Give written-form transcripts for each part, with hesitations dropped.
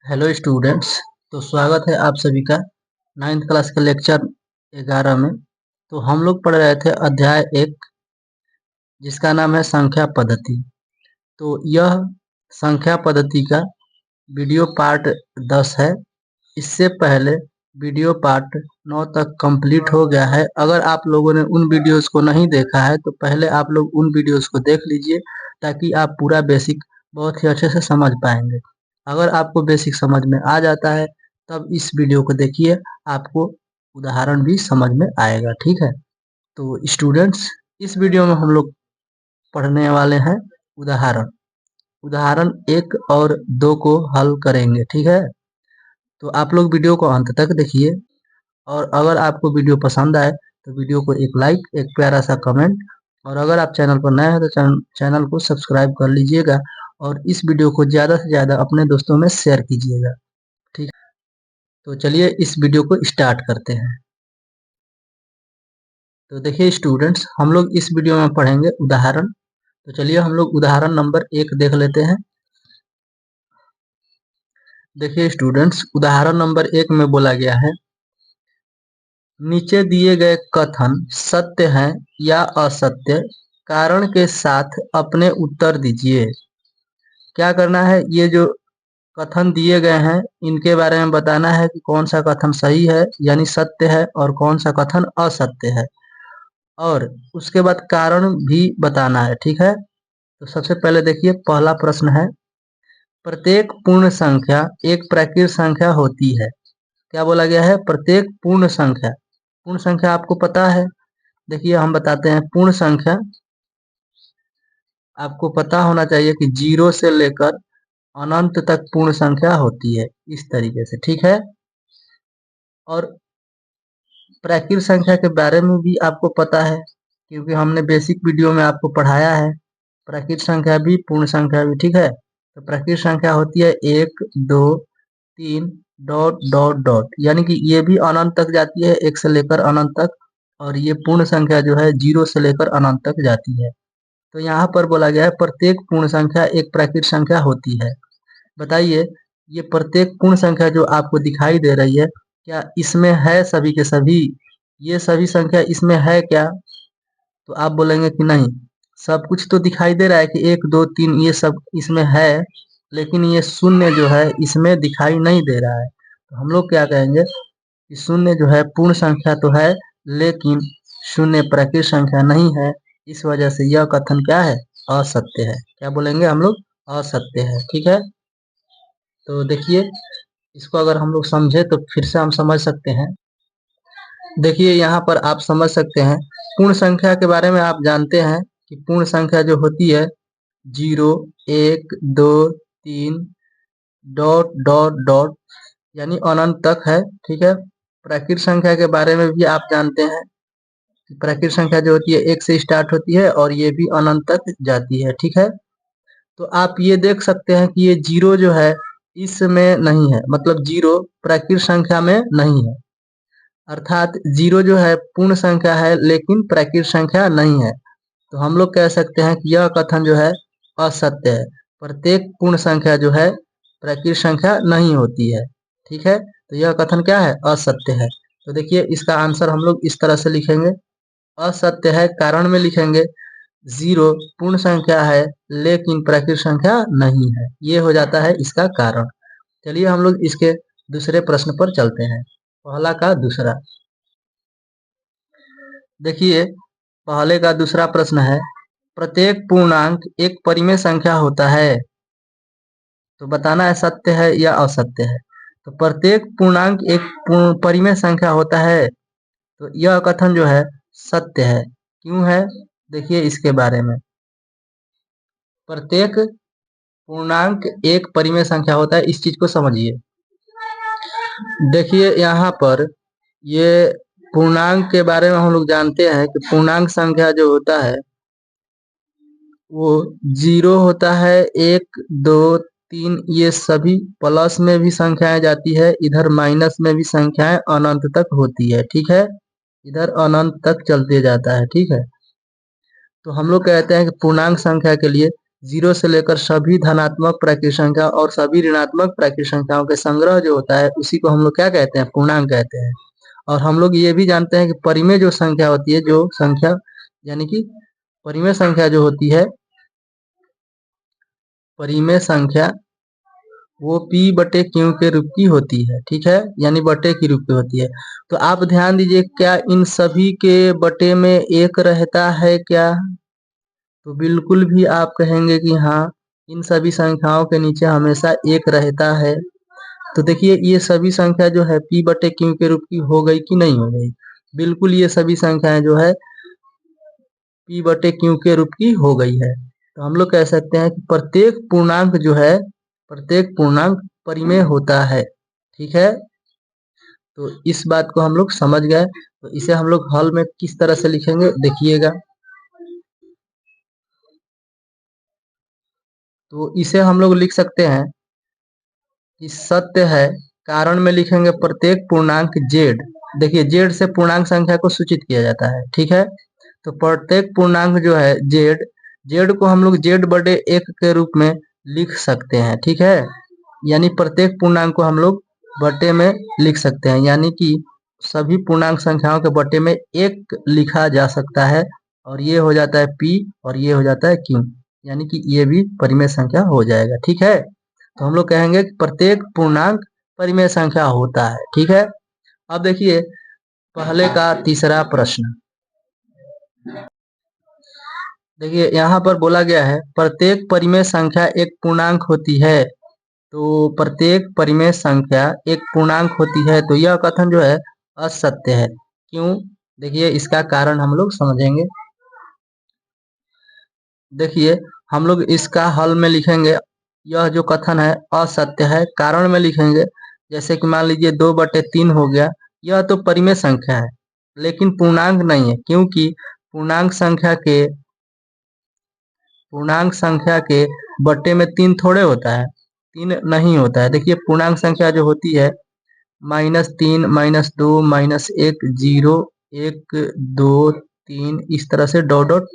Hello students. तो स्वागत है आप सभी का 9th क्लास के लेक्चर 11 में। तो हम लोग पढ़ रहे थे अध्याय 1 जिसका नाम है संख्या पद्धति। तो यह संख्या पद्धति का वीडियो पार्ट 10 है। इससे पहले वीडियो पार्ट 9 तक कंप्लीट हो गया है। अगर आप लोगों ने उन वीडियोस को नहीं देखा है तो पहले आप लोग उन वीडियोस को देख लीजिए ताकि आप पूरा बेसिक बहुत ही अच्छे से समझ पाएंगे। अगर आपको बेसिक समझ में आ जाता है तब इस वीडियो को देखिए, आपको उदाहरण भी समझ में आएगा। ठीक है, तो स्टूडेंट्स इस वीडियो में हम लोग पढ़ने वाले हैं उदाहरण उदाहरण 1 और 2 को हल करेंगे। ठीक है, तो आप लोग वीडियो को अंत तक देखिए और अगर आपको वीडियो पसंद आए तो वीडियो को एक लाइक, एक प्यारा सा कमेंट, और अगर आप चैनल पर नए हैं तो चैनल को सब्सक्राइब कर लीजिएगा और इस वीडियो को ज़्यादा से ज़्यादा अपने दोस्तों में शेयर कीजिएगा। ठीक, तो चलिए इस वीडियो को स्टार्ट करते हैं। तो देखिए स्टूडेंट्स, हम लोग इस वीडियो में पढ़ेंगे उदाहरण। तो चलिए हम लोग उदाहरण नंबर 1 देख लेते हैं। देखिए स्टूडेंट्स, उदाहरण नंबर 1 में बोला गया है, नीचे दिए गए कथन सत्य हैं या असत्य, कारण के साथ अपने उत्तर दीजिए। क्या करना है, ये जो कथन दिए गए हैं इनके बारे में बताना है कि कौन सा कथन सही है यानी सत्य है और कौन सा कथन असत्य है, और उसके बाद कारण भी बताना है। ठीक है, तो सबसे पहले देखिए पहला प्रश्न है, प्रत्येक पूर्ण संख्या एक प्राकृत संख्या होती है। क्या बोला गया है, प्रत्येक पूर्ण संख्या आपको पता है। देखिए हम बताते हैं, पूर्ण संख्या आपको पता होना चाहिए कि 0 से लेकर अनंत तक पूर्ण संख्या होती है, इस तरीके से। ठीक है, और प्राकृत संख्या के बारे में भी आपको पता है क्योंकि हमने बेसिक वीडियो में आपको पढ़ाया है, प्राकृत संख्या भी पूर्ण संख्या भी। ठीक है, तो प्राकृत संख्या होती है 1 2 3 डॉट डॉट डॉट, यानी कि ये भी अनंत तक जाती है, 1 से लेकर अनंत तक, और ये पूर्ण संख्या जो है 0 से लेकर अनंत तक जाती है। तो यहाँ पर बोला गया है प्रत्येक पूर्ण संख्या एक प्राकृत संख्या होती है। बताइए, ये प्रत्येक पूर्ण संख्या जो आपको दिखाई दे रही है, क्या इसमें है सभी के सभी, ये सभी संख्या इसमें है क्या? तो आप बोलेंगे कि नहीं, सब कुछ तो दिखाई दे रहा है कि 1 2 3 ये सब इसमें है, लेकिन ये शून्य जो है इसमें दिखाई नहीं दे रहा है। तो हम लोग क्या कहेंगे कि शून्य जो है पूर्ण संख्या तो है लेकिन शून्य प्राकृत संख्या नहीं है, इस वजह से यह कथन क्या है, असत्य है। क्या बोलेंगे हम लोग, असत्य है। ठीक है, तो देखिए इसको अगर हम लोग समझे तो फिर से हम समझ सकते हैं। देखिए यहाँ पर आप समझ सकते हैं, पूर्ण संख्या के बारे में आप जानते हैं कि पूर्ण संख्या जो होती है 0 1 2 3 डॉट डॉट डॉट यानी अनंत तक है। ठीक है, प्राकृत संख्या के बारे में भी आप जानते हैं कि प्राकृत संख्या जो होती है 1 से स्टार्ट होती है और ये भी अनंत तक जाती है। ठीक है, तो आप ये देख सकते हैं कि ये 0 जो है इसमें नहीं है, मतलब 0 प्राकृत संख्या में नहीं है, अर्थात 0 जो है पूर्ण संख्या है लेकिन प्राकृत संख्या नहीं है। तो हम लोग कह सकते हैं कि यह कथन जो है असत्य है, प्रत्येक पूर्ण संख्या जो है प्राकृत संख्या नहीं होती है। ठीक है, तो यह कथन क्या है, असत्य है। तो देखिए इसका आंसर हम लोग इस तरह से लिखेंगे, असत्य है कारण में लिखेंगे 0 पूर्ण संख्या है लेकिन प्राकृत संख्या नहीं है, ये हो जाता है इसका कारण। चलिए हम लोग इसके दूसरे प्रश्न पर चलते हैं, पहला का दूसरा। देखिए पहले का दूसरा प्रश्न है, प्रत्येक पूर्णांक एक परिमेय संख्या होता है। तो बताना है सत्य है या असत्य है। तो प्रत्येक पूर्णांक एक परिमेय संख्या होता है, तो यह कथन जो है सत्य है। क्यों है, देखिए इसके बारे में, प्रत्येक पूर्णांक एक परिमेय संख्या होता है, इस चीज को समझिए। देखिए यहाँ पर ये पूर्णांक के बारे में हम लोग जानते हैं कि पूर्णांक संख्या जो होता है वो 0 होता है, 1 2 3 ये सभी प्लस में भी संख्याएं जाती है, इधर माइनस में भी संख्याएं अनंत तक होती है। ठीक है, इधर अनंत तक चलते जाता है। ठीक है, तो हम लोग कहते हैं कि पूर्णांक संख्या के लिए जीरो से लेकर सभी धनात्मक प्राकृत संख्या और सभी ऋणात्मक प्राकृत संख्याओं के संग्रह जो होता है उसी को हम लोग क्या कहते हैं, पूर्णांक कहते हैं। और हम लोग ये भी जानते हैं कि परिमेय जो संख्या होती है, जो संख्या यानी कि परिमेय संख्या जो होती है, परिमेय संख्या वो p बटे q के रूप की होती है, ठीक है, यानी बटे की रूप की होती है। तो आप ध्यान दीजिए, क्या इन सभी के बटे में एक रहता है क्या? तो बिल्कुल भी आप कहेंगे कि हाँ, इन सभी संख्याओं के नीचे हमेशा एक रहता है। तो देखिए, ये सभी संख्या जो है p बटे q के रूप की हो गई कि नहीं हो गई? बिल्कुल, ये सभी संख्याएं जो है p बटे q के रूप की हो गई है। तो हम लोग कह सकते हैं कि प्रत्येक पूर्णांक जो है, प्रत्येक पूर्णांक परिमेय होता है, ठीक है। तो इस बात को हम लोग समझ गए। तो इसे हम लोग हल में किस तरह से लिखेंगे देखिएगा। तो इसे हम लोग लिख सकते हैं कि सत्य है, कारण में लिखेंगे प्रत्येक पूर्णांक z। देखिए, z से पूर्णांक संख्या को सूचित किया जाता है, ठीक है। तो प्रत्येक पूर्णांक जो है z को हम लोग z बटे 1 के रूप में लिख सकते हैं, ठीक है। यानी प्रत्येक पूर्णांक को हम लोग बटे में लिख सकते हैं, यानी कि सभी पूर्णांक संख्याओं के बटे में 1 लिखा जा सकता है। और ये हो जाता है p और ये हो जाता है q, यानी कि ये भी परिमेय संख्या हो जाएगा, ठीक है। तो हम लोग कहेंगे कि प्रत्येक पूर्णांक परिमेय संख्या होता है, ठीक है। अब देखिए पहले का तीसरा प्रश्न। देखिए यहाँ पर बोला गया है प्रत्येक परिमेय संख्या एक पूर्णांक होती है। तो प्रत्येक परिमेय संख्या एक पूर्णांक होती है, तो यह कथन जो है असत्य है। क्यों? देखिए इसका कारण हम लोग समझेंगे। देखिए हम लोग इसका हल में लिखेंगे, यह जो कथन है असत्य है। कारण में लिखेंगे, जैसे कि मान लीजिए 2/3 हो गया, यह तो परिमेय संख्या है लेकिन पूर्णांक नहीं है, क्योंकि पूर्णांक संख्या के बटे में 3 थोड़े होता है, 3 नहीं होता है। देखिए पूर्णांक संख्या जो होती है -3, -2, -1, 0, 1, 2, 3, इस तरह से डॉट डॉट,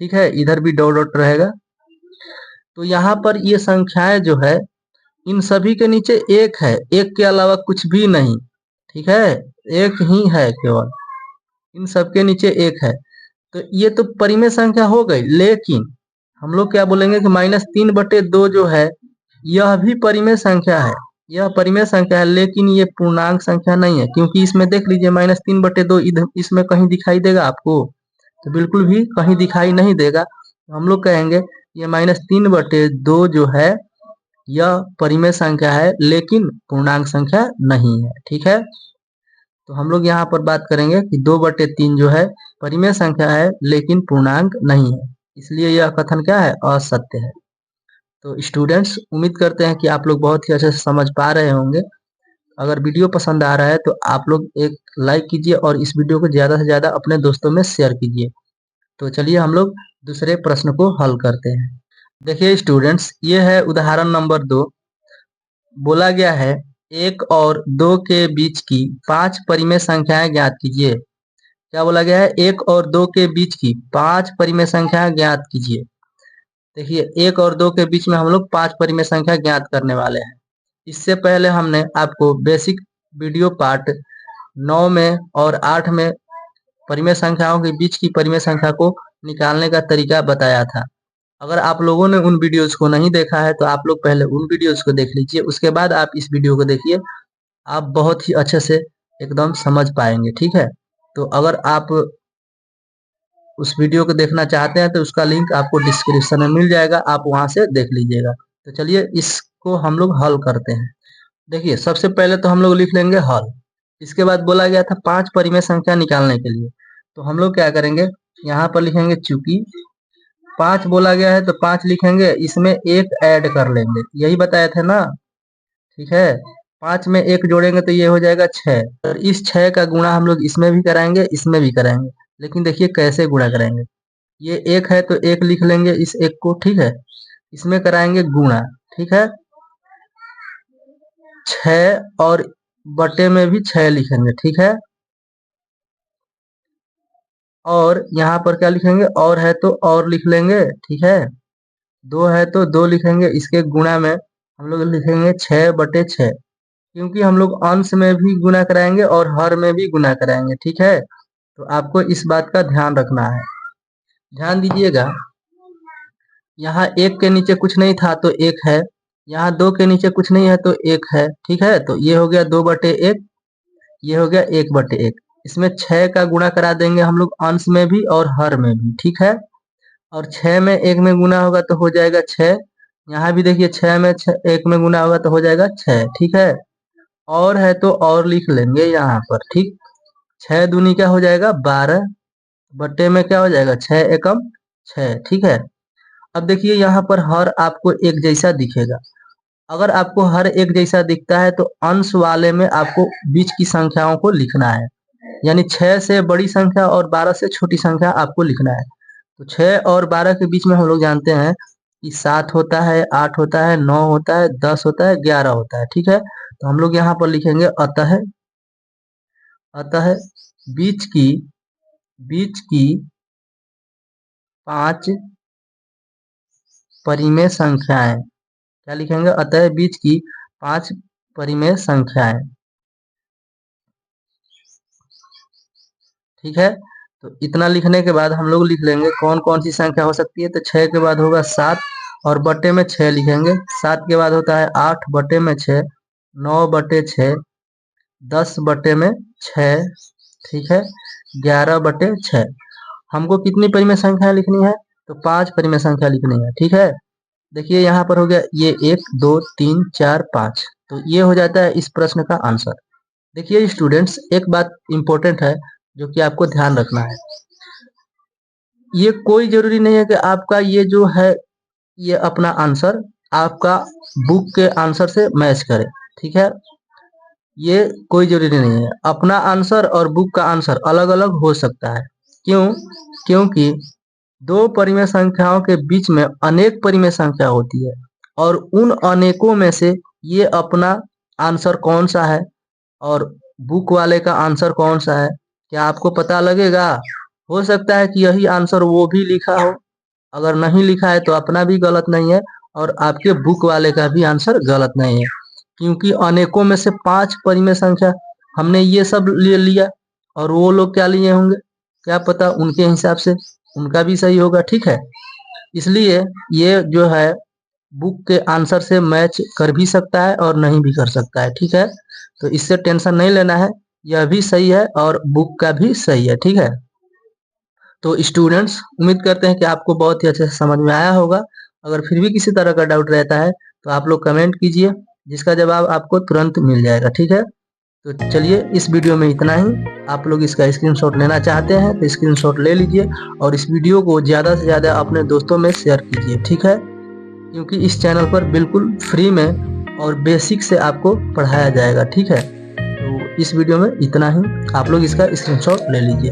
ठीक है, इधर भी डॉट डॉट रहेगा। तो यहाँ पर ये संख्याएं जो है इन सभी के नीचे एक है, एक के अलावा कुछ भी नहीं, ठीक है, एक ही है केवल, इन सबके नीचे एक है। तो ये तो परिमेय संख्या हो गई, लेकिन हम लोग क्या बोलेंगे कि -3/2 जो है यह भी परिमेय संख्या है, यह परिमेय संख्या है, लेकिन ये पूर्णांक संख्या नहीं है, क्योंकि इसमें देख लीजिए -3/2 इधर इसमें कहीं दिखाई देगा आपको? तो बिल्कुल भी कहीं दिखाई नहीं देगा। तो हम लोग कहेंगे ये -3/2 जो है यह परिमेय संख्या है लेकिन पूर्णांक संख्या नहीं है, ठीक है। तो हम लोग यहाँ पर बात करेंगे कि 2/3 जो है परिमेय संख्या है लेकिन पूर्णांक नहीं है, इसलिए यह कथन क्या है, असत्य है। तो स्टूडेंट्स, उम्मीद करते हैं कि आप लोग बहुत ही अच्छे से समझ पा रहे होंगे। अगर वीडियो पसंद आ रहा है तो आप लोग एक लाइक कीजिए और इस वीडियो को ज़्यादा से ज़्यादा अपने दोस्तों में शेयर कीजिए। तो चलिए हम लोग दूसरे प्रश्न को हल करते हैं। देखिए स्टूडेंट्स, ये है उदाहरण नंबर 2। बोला गया है 1 और 2 के बीच की 5 परिमेय संख्याएं ज्ञात कीजिए। क्या बोला गया है? 1 और 2 के बीच की 5 परिमेय संख्याएं ज्ञात कीजिए। देखिए 1 और 2 के बीच में हम लोग 5 परिमेय संख्या ज्ञात करने वाले हैं। इससे पहले हमने आपको बेसिक वीडियो पार्ट 9 में और 8 में परिमेय संख्याओं के बीच की परिमेय संख्या को निकालने का तरीका बताया था। अगर आप लोगों ने उन वीडियोस को नहीं देखा है तो आप लोग पहले उन वीडियोस को देख लीजिए, उसके बाद आप इस वीडियो को देखिए, आप बहुत ही अच्छे से एकदम समझ पाएंगे, ठीक है। तो अगर आप उस वीडियो को देखना चाहते हैं तो उसका लिंक आपको डिस्क्रिप्शन में मिल जाएगा, आप वहां से देख लीजिएगा। तो चलिए इसको हम लोग हल करते हैं। देखिए सबसे पहले तो हम लोग लिख लेंगे हल। इसके बाद बोला गया था 5 परिमेय संख्या निकालने के लिए, तो हम लोग क्या करेंगे, यहाँ पर लिखेंगे चूंकि 5 बोला गया है तो 5 लिखेंगे, इसमें 1 ऐड कर लेंगे, यही बताए थे ना, ठीक है। 5 में 1 जोड़ेंगे तो ये हो जाएगा 6, और इस 6 का गुणा हम लोग इसमें भी कराएंगे, इसमें भी कराएंगे। लेकिन देखिए कैसे गुणा करेंगे, ये 1 है तो 1 लिख लेंगे इस 1 को, ठीक है, इसमें कराएंगे गुणा, ठीक है, 6 और बटे में भी 6 लिखेंगे, ठीक है। और यहाँ पर क्या लिखेंगे, और है तो और लिख लेंगे, ठीक है। 2 है तो 2 लिखेंगे, इसके गुणा में हम लोग लिखेंगे 6/6, क्योंकि हम लोग अंश में भी गुणा कराएंगे और हर में भी गुणा कराएंगे। ठीक है, तो आपको इस बात का ध्यान रखना है। ध्यान दीजिएगा, यहाँ 1 के नीचे कुछ नहीं था तो 1 है, यहाँ 2 के नीचे कुछ नहीं है तो 1 है। ठीक है, तो ये हो गया 2/1, ये हो गया 1/1। इसमें 6 का गुणा करा देंगे हम लोग अंश में भी और हर में भी। ठीक है, और 6 में 1 में गुणा होगा तो हो जाएगा 6। यहाँ भी देखिए 6 में 1 में गुणा होगा तो हो जाएगा 6। ठीक है, और है तो और लिख लेंगे यहाँ पर। ठीक, 6 दूनी क्या हो जाएगा 12, बट्टे में क्या हो जाएगा 6 एकम 6। ठीक है, अब देखिए यहाँ पर हर आपको एक जैसा दिखेगा। अगर आपको हर एक जैसा दिखता है तो अंश वाले में आपको बीच की संख्याओं को लिखना है, यानी 6 से बड़ी संख्या और 12 से छोटी संख्या आपको लिखना है। तो 6 और 12 के बीच में हम लोग जानते हैं कि 7 होता है, 8 होता है, 9 होता है, 10 होता है, 11 होता है। ठीक है, तो हम लोग यहाँ पर लिखेंगे अतः अतः बीच की 5 परिमेय संख्याएं, क्या लिखेंगे, अतः बीच की 5 परिमेय संख्याएं। ठीक है, तो इतना लिखने के बाद हम लोग लिख लेंगे कौन कौन सी संख्या हो सकती है। तो 6 के बाद होगा 7 और बटे में 6 लिखेंगे। 7 के बाद होता है 8 बटे में 6, 9/6, 10/6। ठीक है, 11/6। हमको कितनी परिमेय संख्या लिखनी है, तो 5 परिमेय संख्या लिखनी है। ठीक है, देखिए यहाँ पर हो गया ये 1 2 3 4 5, तो ये हो जाता है इस प्रश्न का आंसर। देखिए स्टूडेंट्स, एक बात इंपॉर्टेंट है जो कि आपको ध्यान रखना है। ये कोई जरूरी नहीं है कि आपका ये जो है ये अपना आंसर आपका बुक के आंसर से मैच करे। ठीक है, ये कोई जरूरी नहीं है। अपना आंसर और बुक का आंसर अलग अलग हो सकता है। क्यों? क्योंकि दो परिमेय संख्याओं के बीच में अनेक परिमेय संख्या होती है और उन अनेकों में से ये अपना आंसर कौन सा है और बुक वाले का आंसर कौन सा है, क्या आपको पता लगेगा? हो सकता है कि यही आंसर वो भी लिखा हो। अगर नहीं लिखा है तो अपना भी गलत नहीं है और आपके बुक वाले का भी आंसर गलत नहीं है, क्योंकि अनेकों में से 5 परिमेय संख्या हमने ये सब ले लिया और वो लोग क्या लिए होंगे, क्या पता उनके हिसाब से उनका भी सही होगा। ठीक है, इसलिए ये जो है बुक के आंसर से मैच कर भी सकता है और नहीं भी कर सकता है। ठीक है, तो इससे टेंशन नहीं लेना है, यह भी सही है और बुक का भी सही है। ठीक है, तो स्टूडेंट्स उम्मीद करते हैं कि आपको बहुत ही अच्छे से समझ में आया होगा। अगर फिर भी किसी तरह का डाउट रहता है तो आप लोग कमेंट कीजिए, जिसका जवाब आपको तुरंत मिल जाएगा। ठीक है, तो चलिए इस वीडियो में इतना ही। आप लोग इसका स्क्रीनशॉट लेना चाहते हैं तो स्क्रीनशॉट ले लीजिए और इस वीडियो को ज़्यादा से ज़्यादा अपने दोस्तों में शेयर कीजिए। ठीक है, क्योंकि इस चैनल पर बिल्कुल फ्री में और बेसिक से आपको पढ़ाया जाएगा। ठीक है, तो इस वीडियो में इतना ही। आप लोग इसका स्क्रीनशॉट ले लीजिए।